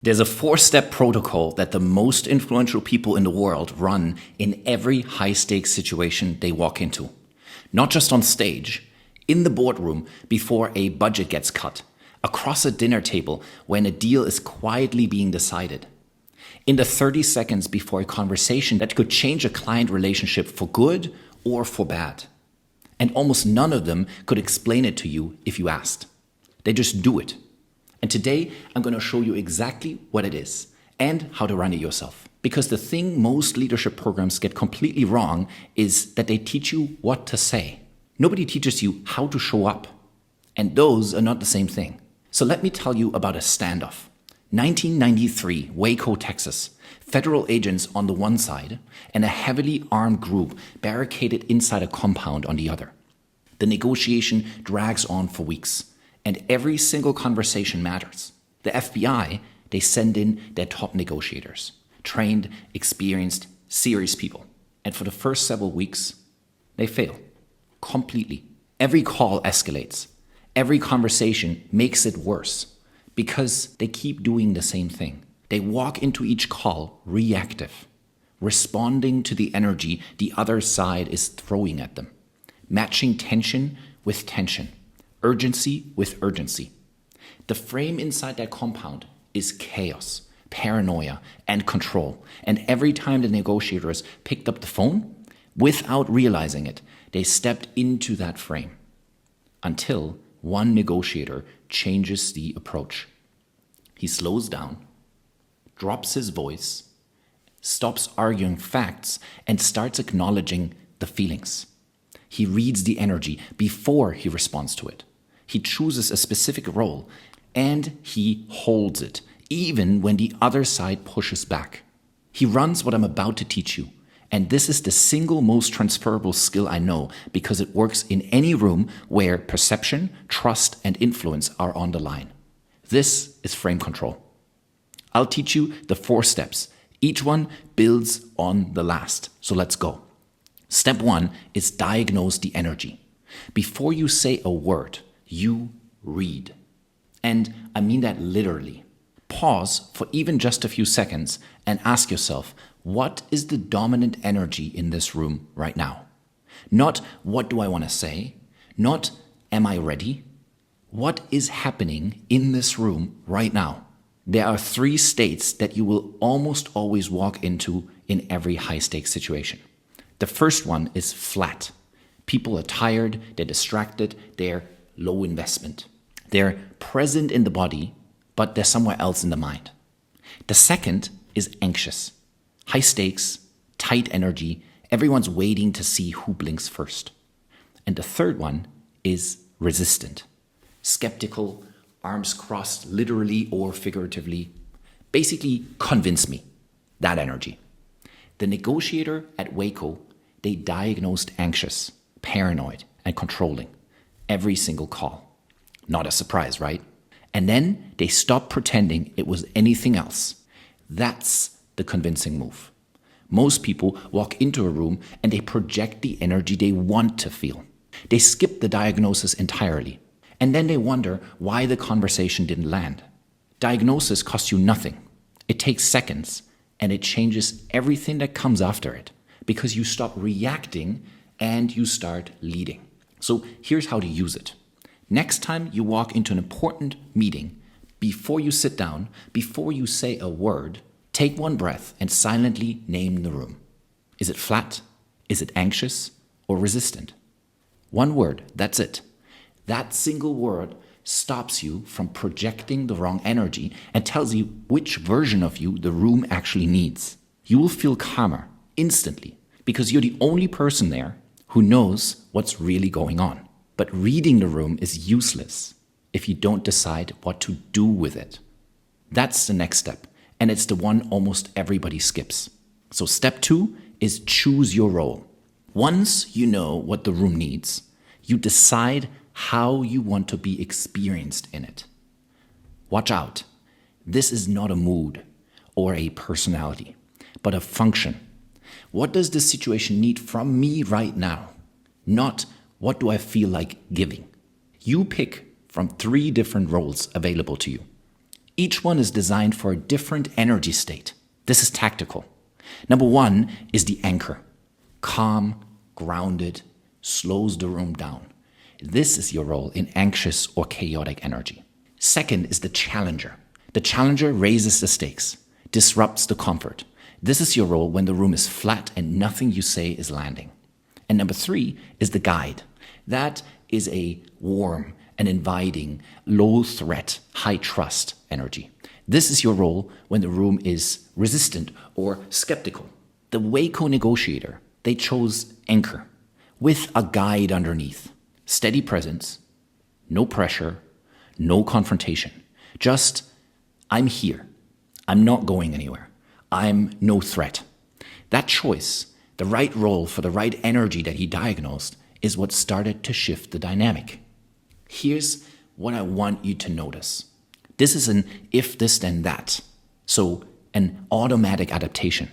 There's a 4-step protocol that the most influential people in the world run in every high-stakes situation they walk into. Not just on stage, in the boardroom before a budget gets cut, across a dinner table when a deal is quietly being decided, in the 30 seconds before a conversation that could change a client relationship for good or for bad. And almost none of them could explain it to you if you asked. They just do it. And today, I'm going to show you exactly what it is and how to run it yourself. Because the thing most leadership programs get completely wrong is that they teach you what to say. Nobody teaches you how to show up. And those are not the same thing. So let me tell you about a standoff. 1993, Waco, Texas. Federal agents on the one side and a heavily armed group barricaded inside a compound on the other. The negotiation drags on for weeks. And every single conversation matters. The FBI, they send in their top negotiators. Trained, experienced, serious people. And for the first several weeks, they fail. Completely. Every call escalates. Every conversation makes it worse. Because they keep doing the same thing. They walk into each call reactive. Responding to the energy the other side is throwing at them. Matching tension with tension. Urgency with urgency. The frame inside that compound is chaos, paranoia, and control. And every time the negotiators picked up the phone, without realizing it, they stepped into that frame. Until one negotiator changes the approach. He slows down, drops his voice, stops arguing facts, and starts acknowledging the feelings. He reads the energy before he responds to it. He chooses a specific role, and he holds it, even when the other side pushes back. He runs what I'm about to teach you, and this is the single most transferable skill I know because it works in any room where perception, trust, and influence are on the line. This is frame control. I'll teach you the 4 steps. Each one builds on the last, so let's go. Step 1 is diagnose the energy. Before you say a word, you read. And I mean that literally. Pause for even just a few seconds and ask yourself, what is the dominant energy in this room right now? Not what do I want to say? Not am I ready? What is happening in this room right now? There are 3 states that you will almost always walk into in every high-stakes situation. The first one is flat. People are tired, they're distracted, they're low investment. They're present in the body, but they're somewhere else in the mind. The second is anxious. High stakes, tight energy, everyone's waiting to see who blinks first. And the third one is resistant. Skeptical, arms crossed literally or figuratively. Basically, convince me. That energy. The negotiator at Waco, they diagnosed anxious, paranoid, and controlling. Every single call. Not a surprise, right? And then they stopped pretending it was anything else. That's the convincing move. Most people walk into a room and they project the energy they want to feel. They skip the diagnosis entirely. And then they wonder why the conversation didn't land. Diagnosis costs you nothing. It takes seconds and it changes everything that comes after it because you stop reacting and you start leading. So here's how to use it. Next time you walk into an important meeting, before you sit down, before you say a word, take one breath and silently name the room. Is it flat? Is it anxious? Or resistant? One word, that's it. That single word stops you from projecting the wrong energy and tells you which version of you the room actually needs. You will feel calmer instantly because you're the only person there who knows what's really going on. But reading the room is useless if you don't decide what to do with it. That's the next step, and it's the one almost everybody skips. So step 2 is choose your role. Once you know what the room needs, you decide how you want to be experienced in it. Watch out. This is not a mood or a personality, but a function. What does this situation need from me right now? Not what do I feel like giving? You pick from 3 different roles available to you. Each one is designed for a different energy state. This is tactical. Number 1 is the anchor. Calm, grounded, slows the room down. This is your role in anxious or chaotic energy. Second is the challenger. The challenger raises the stakes, disrupts the comfort. This is your role when the room is flat and nothing you say is landing. And number 3 is the guide. That is a warm and inviting, low threat, high trust energy. This is your role when the room is resistant or skeptical. The Waco negotiator, they chose anchor with a guide underneath. Steady presence, no pressure, no confrontation. Just, I'm here. I'm not going anywhere. I'm no threat. That choice, the right role for the right energy that he diagnosed, is what started to shift the dynamic. Here's what I want you to notice. This is an if this then that. So an automatic adaptation.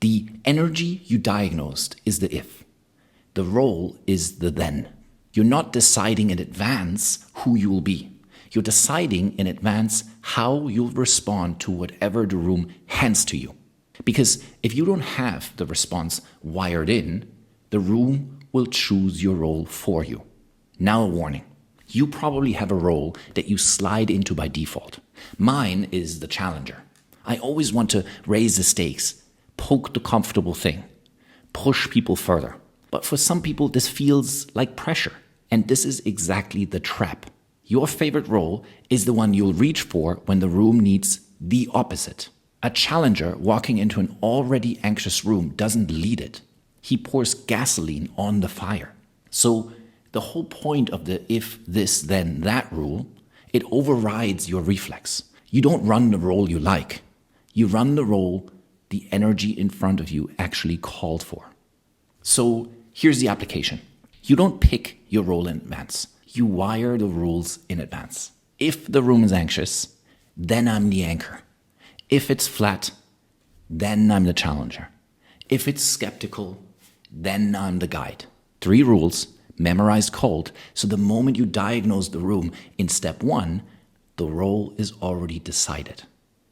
The energy you diagnosed is the if. The role is the then. You're not deciding in advance who you will be. You're deciding in advance how you'll respond to whatever the room hands to you. Because if you don't have the response wired in, the room will choose your role for you. Now a warning. You probably have a role that you slide into by default. Mine is the challenger. I always want to raise the stakes, poke the comfortable thing, push people further. But for some people, this feels like pressure. And this is exactly the trap. Your favorite role is the one you'll reach for when the room needs the opposite. A challenger walking into an already anxious room doesn't lead it. He pours gasoline on the fire. So the whole point of the if this then that rule, it overrides your reflex. You don't run the role you like. You run the role the energy in front of you actually called for. So here's the application. You don't pick your role in advance. You wire the rules in advance. If the room is anxious, then I'm the anchor. If it's flat, then I'm the challenger. If it's skeptical, then I'm the guide. 3 rules, memorized cold, so the moment you diagnose the room in step 1, the role is already decided.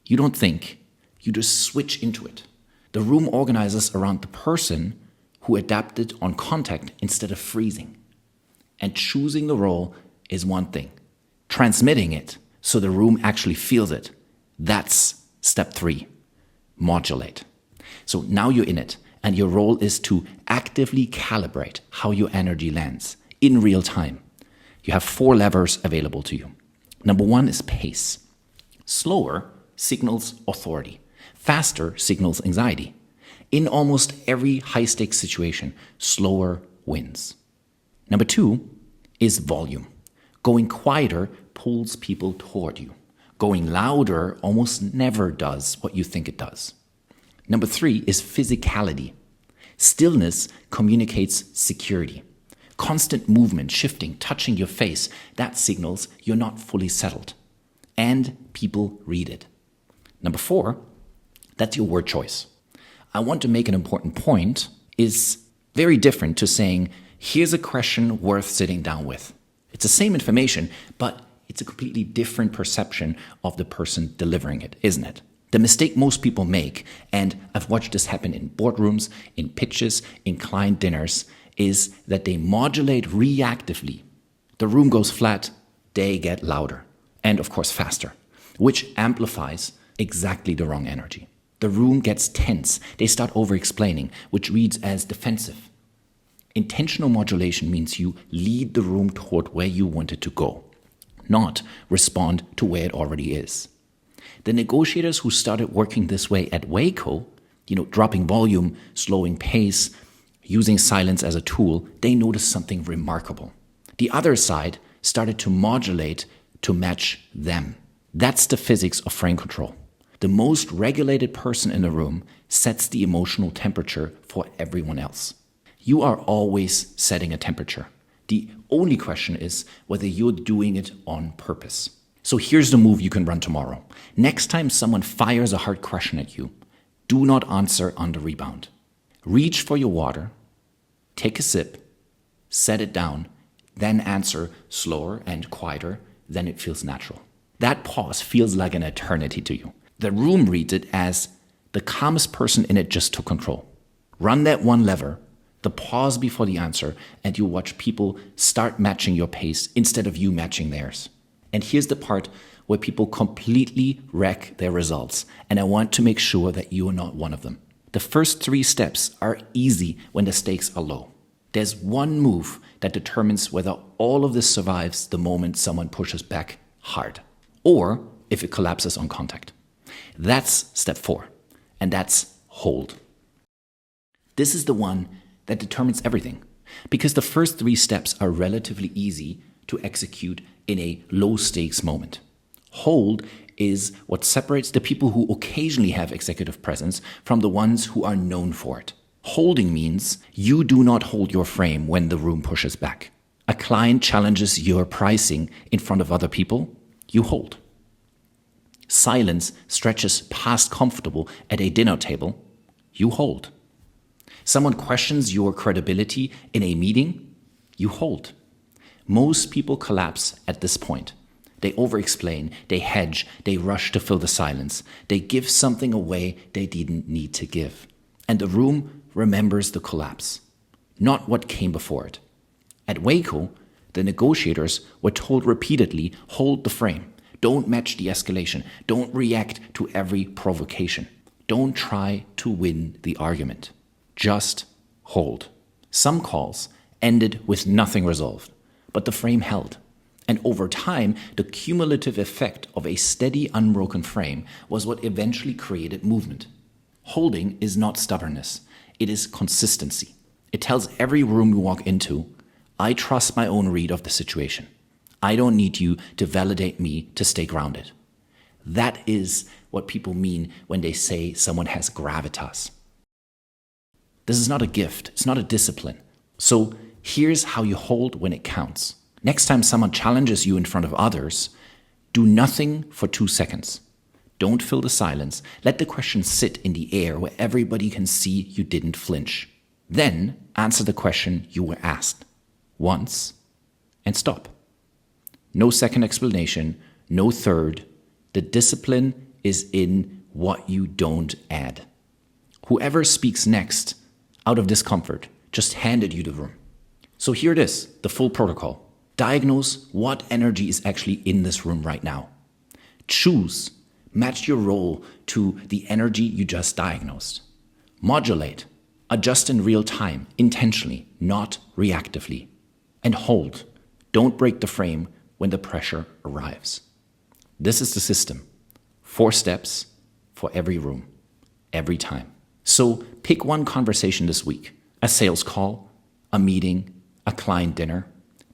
You don't think, you just switch into it. The room organizes around the person who adapted on contact instead of freezing. And choosing the role is one thing. Transmitting it so the room actually feels it, that's step 3, modulate. So now you're in it, and your role is to actively calibrate how your energy lands in real time. You have 4 levers available to you. Number 1 is pace. Slower signals authority. Faster signals anxiety. In almost every high-stakes situation, slower wins. Number 2 is volume. Going quieter pulls people toward you. Going louder almost never does what you think it does. Number 3 is physicality. Stillness communicates security. Constant movement, shifting, touching your face, that signals you're not fully settled. And people read it. Number 4, that's your word choice. I want to make an important point is very different to saying, here's a question worth sitting down with. It's the same information, but it's a completely different perception of the person delivering it, isn't it? The mistake most people make, and I've watched this happen in boardrooms, in pitches, in client dinners, is that they modulate reactively. The room goes flat, they get louder, and of course faster, which amplifies exactly the wrong energy. The room gets tense, they start over-explaining, which reads as defensive. Intentional modulation means you lead the room toward where you want it to go, not respond to where it already is. The negotiators who started working this way at Waco, dropping volume, slowing pace, using silence as a tool, they noticed something remarkable. The other side started to modulate to match them. That's the physics of frame control. The most regulated person in the room sets the emotional temperature for everyone else. You are always setting a temperature. The only question is whether you're doing it on purpose. So here's the move you can run tomorrow. Next time someone fires a hard question at you, do not answer on the rebound. Reach for your water, take a sip, set it down, then answer slower and quieter than it feels natural. That pause feels like an eternity to you. The room reads it as the calmest person in it just took control. Run that one lever, the pause before the answer, and you watch people start matching your pace instead of you matching theirs. And here's the part where people completely wreck their results, and I want to make sure that you are not one of them. The first 3 steps are easy when the stakes are low. There's one move that determines whether all of this survives the moment someone pushes back hard, or if it collapses on contact. That's step 4, and that's hold. This is the one that determines everything, because the first 3 steps are relatively easy to execute in a low-stakes moment. Hold is what separates the people who occasionally have executive presence from the ones who are known for it. Holding means you do not hold your frame when the room pushes back. A client challenges your pricing in front of other people, you hold. Silence stretches past comfortable at a dinner table, you hold. Someone questions your credibility in a meeting, you hold. Most people collapse at this point. They over-explain, they hedge, they rush to fill the silence. They give something away they didn't need to give. And the room remembers the collapse, not what came before it. At Waco, the negotiators were told repeatedly, hold the frame. Don't match the escalation. Don't react to every provocation. Don't try to win the argument. Just hold. Some calls ended with nothing resolved, but the frame held. And over time, the cumulative effect of a steady, unbroken frame was what eventually created movement. Holding is not stubbornness. It is consistency. It tells every room you walk into, I trust my own read of the situation. I don't need you to validate me to stay grounded. That is what people mean when they say someone has gravitas. This is not a gift. It's not a discipline. So here's how you hold when it counts. Next time someone challenges you in front of others, do nothing for 2 seconds. Don't fill the silence. Let the question sit in the air where everybody can see you didn't flinch. Then answer the question you were asked once and stop. No second explanation, no third. The discipline is in what you don't add. Whoever speaks next, out of discomfort, just handed you the room. So here it is, the full protocol. Diagnose what energy is actually in this room right now. Choose, match your role to the energy you just diagnosed. Modulate, adjust in real time, intentionally, not reactively. And hold, don't break the frame when the pressure arrives. This is the system. 4 steps for every room, every time. So pick one conversation this week, a sales call, a meeting, a client dinner.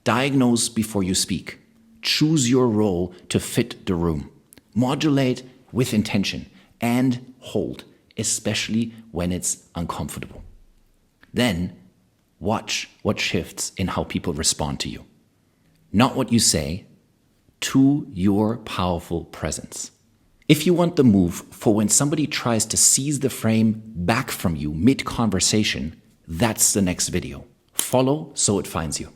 Diagnose before you speak. Choose your role to fit the room. Modulate with intention and hold, especially when it's uncomfortable. Then watch what shifts in how people respond to you. Not what you say, to your powerful presence. If you want the move for when somebody tries to seize the frame back from you mid-conversation, that's the next video. Follow so it finds you.